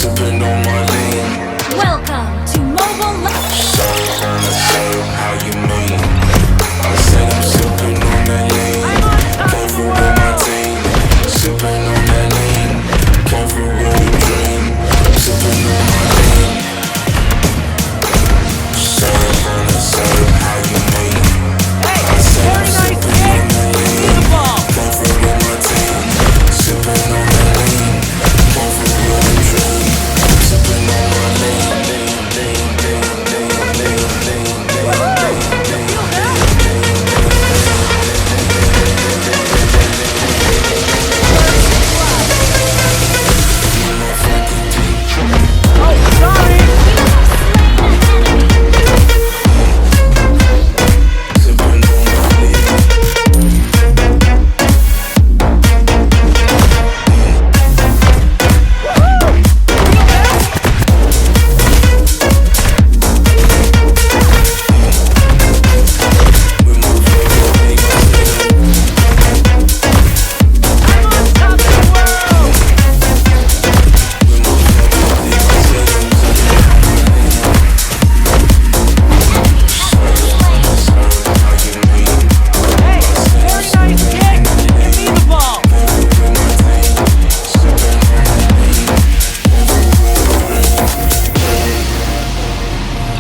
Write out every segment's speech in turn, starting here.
sipping on my lean. Welcome to Mobile Life. Serve on the serve, how you mean? I said I'm sipping on that lean. Came through with my team. Sipping on that lean. Came through with a dream. Sipping on my lean. Serve on the serve, how you mean? I said I'm sipping on that lean. Came through with my team. Sipping on that lean. Came through with a dream.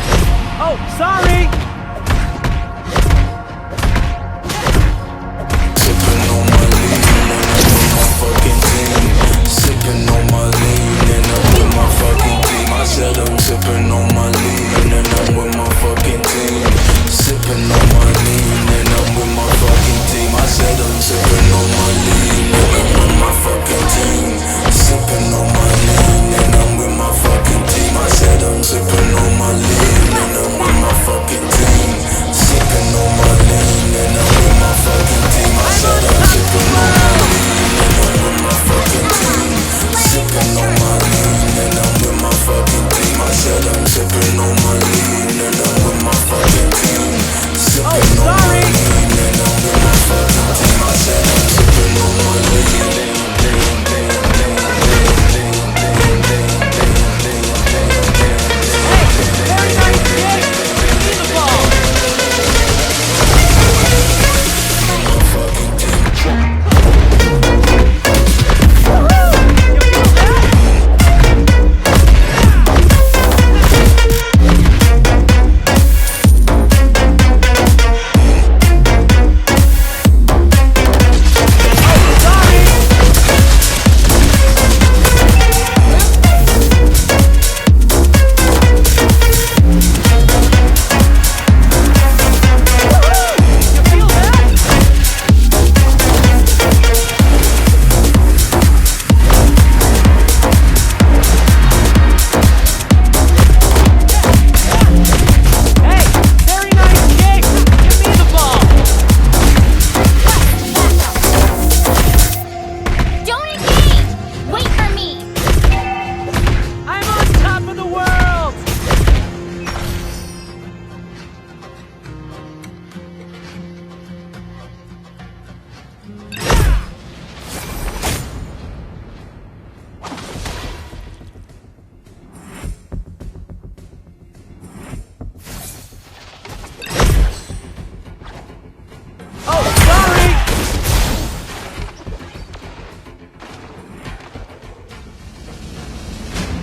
Sipping on my lean.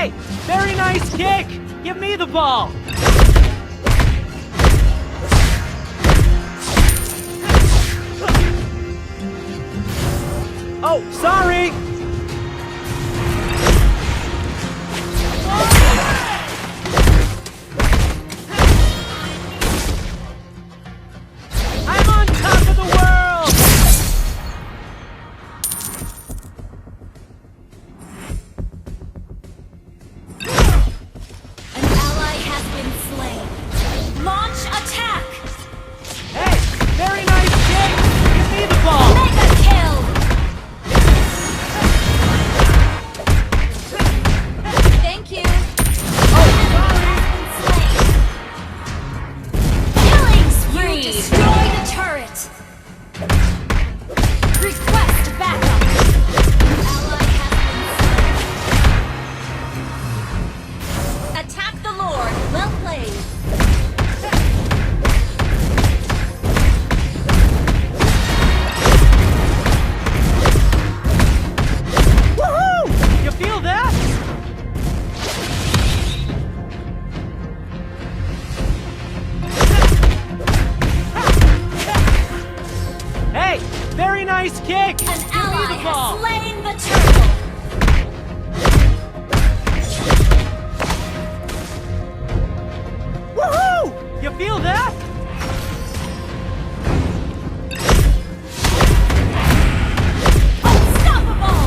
Hey, very nice kick! Give me the ball! Oh, sorry! I'm on top of the world! An ally has been slain. Launch attack! Hey, very nice kick! Give me the ball! Mega kill! Thank you. Oh, Killing spree! You destroy the turret! Request backup! Ally has been slain. Attack the Lord! Well played! woohoo! You feel that? Hey, very nice kick! An Give me ally the ball! has slain the turtle! Woohoo! You feel that? Unstoppable!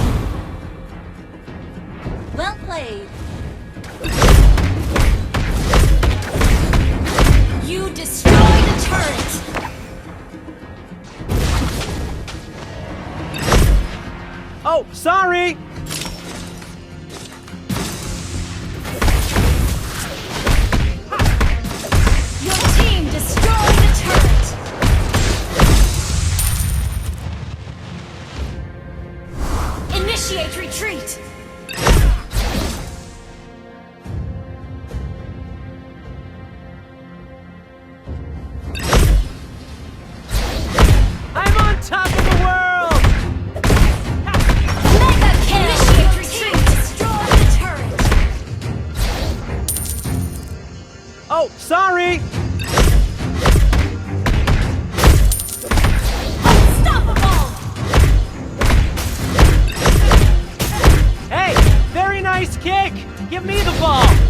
Well played. You destroy the turret! Oh, sorry! Your team destroyed the turret! Initiate retreat! I'm on top of the world! Mega kill! Initiate retreat! Destroy the turret! Oh, sorry! Unstoppable! Hey, very nice kick! Give me the ball!